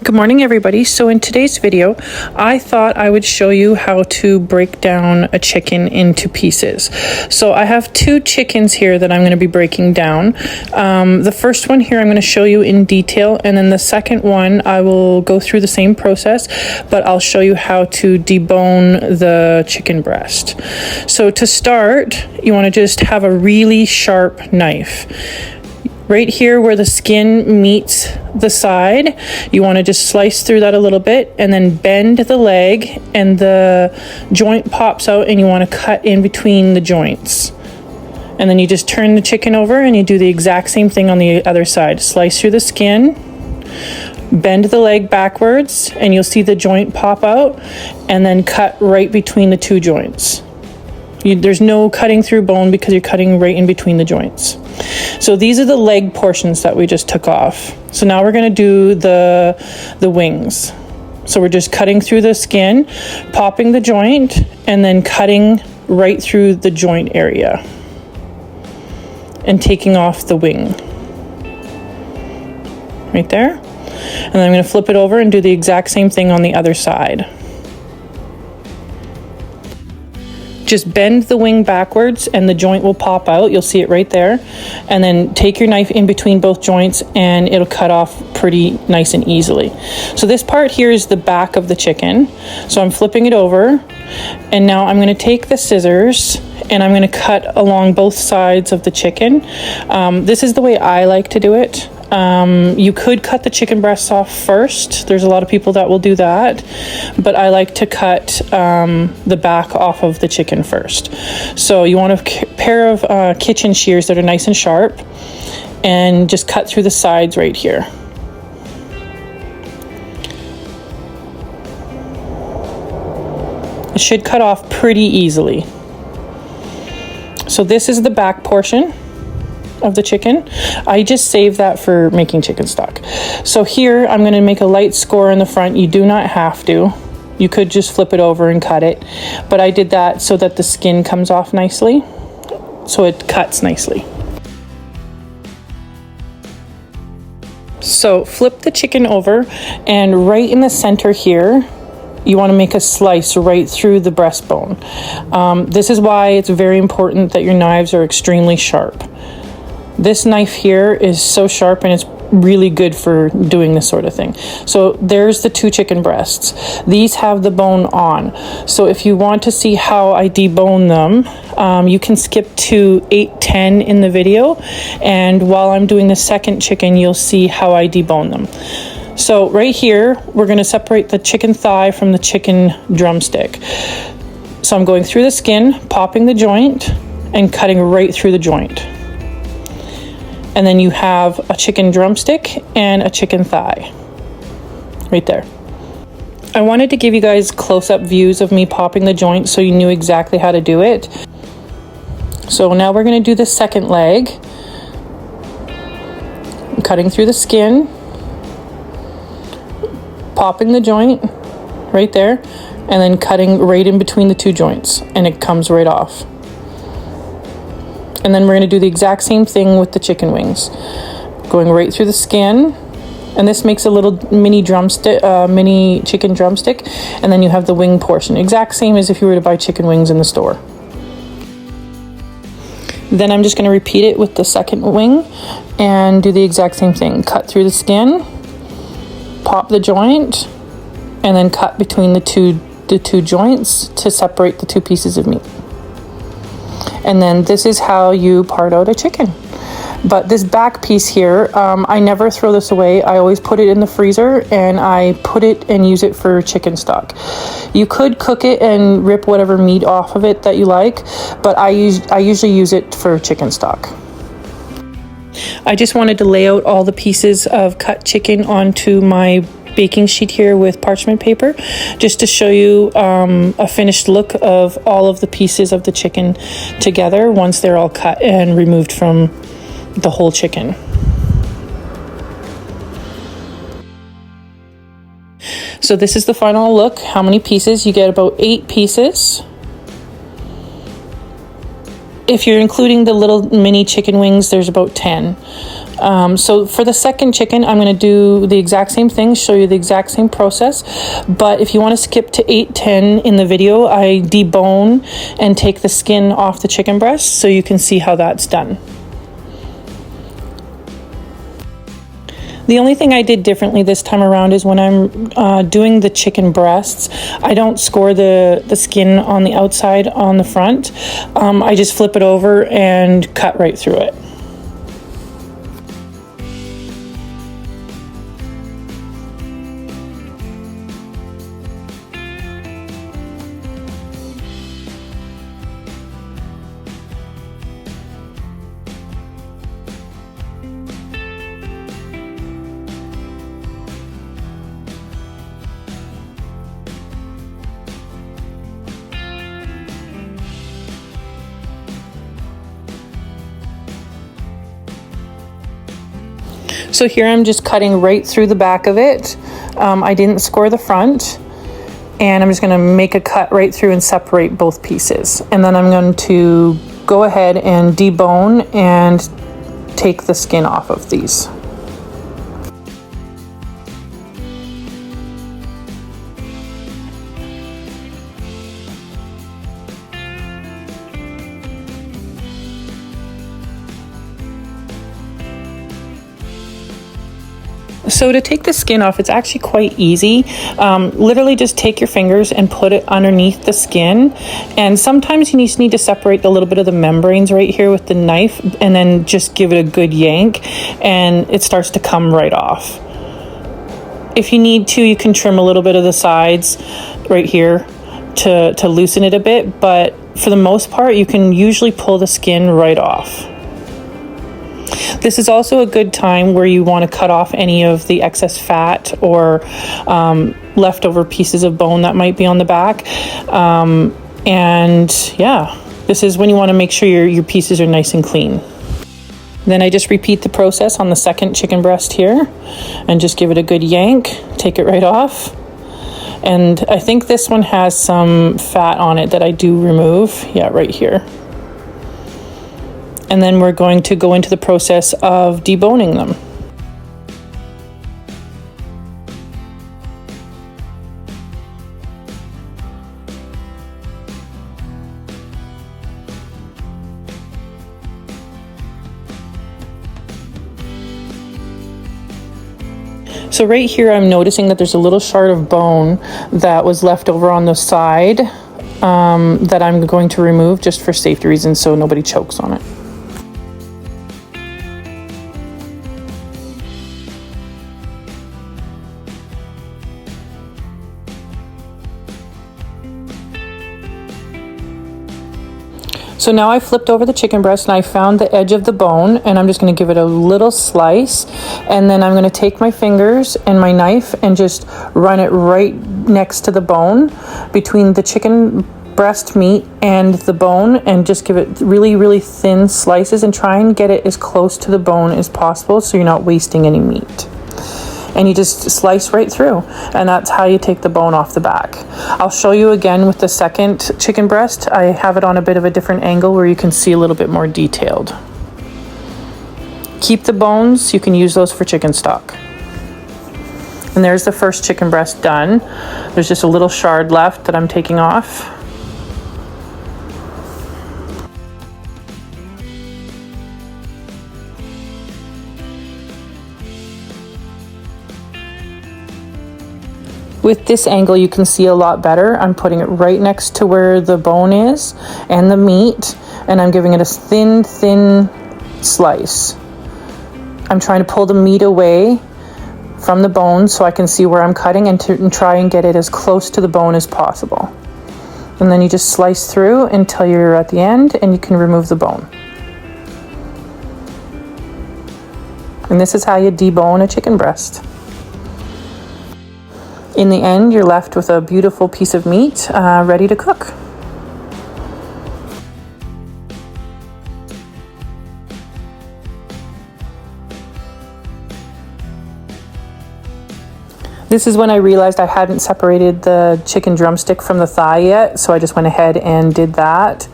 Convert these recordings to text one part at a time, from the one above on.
Good morning, everybody. So in today's video, I thought I would show you how to break down a chicken into pieces. So I have two chickens here that I'm going to be breaking down. The first one here I'm going to show you in detail, and then the second one I will go through the same process, but I'll show you how to debone the chicken breast. So to start, you want to just have a really sharp knife. Right here where the skin meets the side, you want to just slice through that a little bit and then bend the leg and the joint pops out and you want to cut in between the joints. And then you just turn the chicken over and you do the exact same thing on the other side. Slice through the skin, bend the leg backwards and you'll see the joint pop out, and then cut right between the two joints. There's no cutting through bone because you're cutting right in between the joints. So these are the leg portions that we just took off. So now we're going to do the wings. So we're just cutting through the skin, popping the joint, and then cutting right through the joint area and taking off the wing. Right there. And then I'm going to flip it over and do the exact same thing on the other side. Just bend the wing backwards and the joint will pop out. You'll see it right there. And then take your knife in between both joints and it'll cut off pretty nice and easily. So this part here is the back of the chicken. So I'm flipping it over, and now I'm going to take the scissors and I'm going to cut along both sides of the chicken. This is the way I like to do it. You could cut the chicken breasts off first. There's a lot of people that will do that, but I like to cut the back off of the chicken first. So you want a pair of kitchen shears that are nice and sharp, and just cut through the sides right here. It should cut off pretty easily. So this is the back portion of the chicken. I just save that for making chicken stock. So here I'm going to make a light score in the front. You do not have to. You could just flip it over and cut it, but I did that so that the skin comes off nicely, so it cuts nicely. So flip the chicken over, and right in the center here you want to make a slice right through the breastbone. This is why it's very important that your knives are extremely sharp. This knife here is so sharp and it's really good for doing this sort of thing. So there's the two chicken breasts. These have the bone on. So if you want to see how I debone them, you can skip to 8:10 in the video. And while I'm doing the second chicken, you'll see how I debone them. So right here, we're going to separate the chicken thigh from the chicken drumstick. So I'm going through the skin, popping the joint, and cutting right through the joint. And then you have a chicken drumstick and a chicken thigh right there. I wanted to give you guys close-up views of me popping the joint so you knew exactly how to do it. So now we're going to do the second leg. I'm cutting through the skin, popping the joint right there, and then cutting right in between the two joints, and it comes right off. And then we're going to do the exact same thing with the chicken wings. Going right through the skin, and this makes a little mini drumstick, mini chicken drumstick, and then you have the wing portion. Exact same as if you were to buy chicken wings in the store. Then I'm just going to repeat it with the second wing and do the exact same thing. Cut through the skin, pop the joint, and then cut between the two joints to separate the two pieces of meat. And then this is how you part out a chicken. But this back piece here, I never throw this away. I always put it in the freezer, and I put it and use it for chicken stock. You could cook it and rip whatever meat off of it that you like, but I usually use it for chicken stock. I just wanted to lay out all the pieces of cut chicken onto my baking sheet here with parchment paper, just to show you a finished look of all of the pieces of the chicken together once they're all cut and removed from the whole chicken. So this is the final look. How many pieces? You get about 8 pieces. If you're including the little mini chicken wings, there's about 10. So for the second chicken, I'm going to do the exact same thing, show you the exact same process. But if you want to skip to 8:10 in the video, I debone and take the skin off the chicken breast so you can see how that's done. The only thing I did differently this time around is when I'm doing the chicken breasts, I don't score the skin on the outside on the front. I just flip it over and cut right through it. So here I'm just cutting right through the back of it. I didn't score the front, and I'm just going to make a cut right through and separate both pieces. And then I'm going to go ahead and debone and take the skin off of these. So to take the skin off, it's actually quite easy. Literally just take your fingers and put it underneath the skin. And sometimes you just need to separate a little bit of the membranes right here with the knife, and then just give it a good yank and it starts to come right off. If you need to, you can trim a little bit of the sides right here to loosen it a bit, but for the most part, you can usually pull the skin right off. This is also a good time where you want to cut off any of the excess fat or leftover pieces of bone that might be on the back. And yeah, this is when you want to make sure your pieces are nice and clean. Then I just repeat the process on the second chicken breast here and just give it a good yank, take it right off. And I think this one has some fat on it that I do remove. Yeah, right here. And then we're going to go into the process of deboning them. So right here, I'm noticing that there's a little shard of bone that was left over on the side that I'm going to remove just for safety reasons so nobody chokes on it. So now I flipped over the chicken breast and I found the edge of the bone, and I'm just going to give it a little slice, and then I'm going to take my fingers and my knife and just run it right next to the bone between the chicken breast meat and the bone, and just give it really, really thin slices and try and get it as close to the bone as possible so you're not wasting any meat. And you just slice right through, and that's how you take the bone off the back. I'll show you again with the second chicken breast. I have it on a bit of a different angle where you can see a little bit more detailed. Keep the bones, you can use those for chicken stock. And there's the first chicken breast done. There's just a little shard left that I'm taking off. With this angle, you can see a lot better. I'm putting it right next to where the bone is and the meat, and I'm giving it a thin slice. I'm trying to pull the meat away from the bone so I can see where I'm cutting, and try and get it as close to the bone as possible. And then you just slice through until you're at the end, and you can remove the bone. And this is how you debone a chicken breast. In the end, you're left with a beautiful piece of meat ready to cook. This is when I realized I hadn't separated the chicken drumstick from the thigh yet, so I just went ahead and did that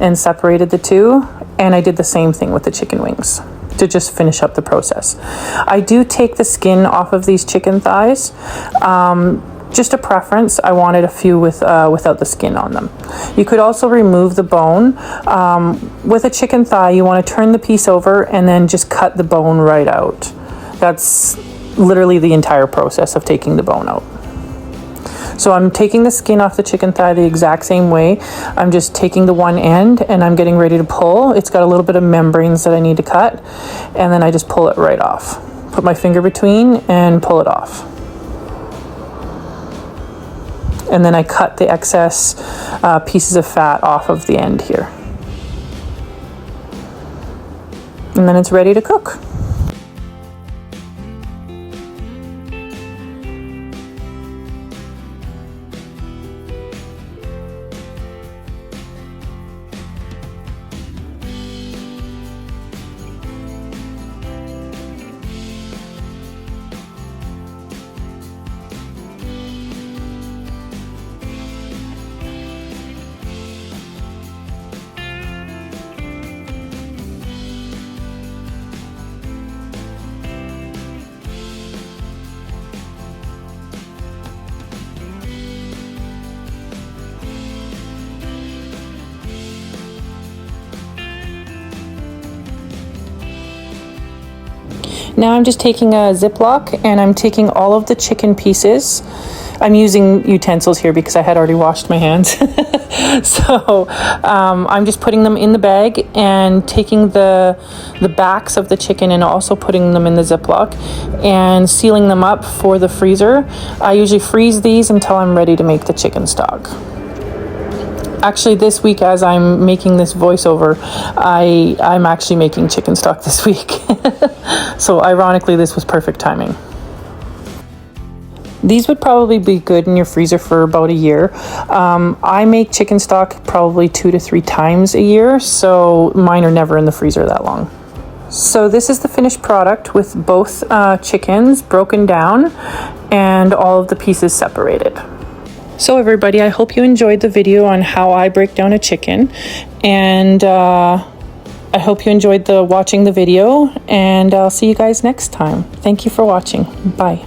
and separated the two, and I did the same thing with the chicken wings. to just finish up the process. I do take the skin off of these chicken thighs. Just a preference. I wanted a few without the skin on them. You could also remove the bone. With a chicken thigh, you want to turn the piece over and then just cut the bone right out. That's literally the entire process of taking the bone out. So I'm taking the skin off the chicken thigh the exact same way. I'm just taking the one end and I'm getting ready to pull. It's got a little bit of membranes that I need to cut, and then I just pull it right off. Put my finger between and pull it off. And then I cut the excess pieces of fat off of the end here. And then it's ready to cook. Now I'm just taking a Ziploc and I'm taking all of the chicken pieces. I'm using utensils here because I had already washed my hands. So I'm just putting them in the bag and taking the backs of the chicken and also putting them in the Ziploc and sealing them up for the freezer. I usually freeze these until I'm ready to make the chicken stock. Actually, this week, as I'm making this voiceover, I'm actually making chicken stock this week. So ironically, this was perfect timing. These would probably be good in your freezer for about a year. I make chicken stock probably 2 to 3 times a year, so mine are never in the freezer that long. So this is the finished product with both chickens broken down and all of the pieces separated. So everybody, I hope you enjoyed the video on how I break down a chicken, and I hope you enjoyed watching the video, and I'll see you guys next time. Thank you for watching. Bye.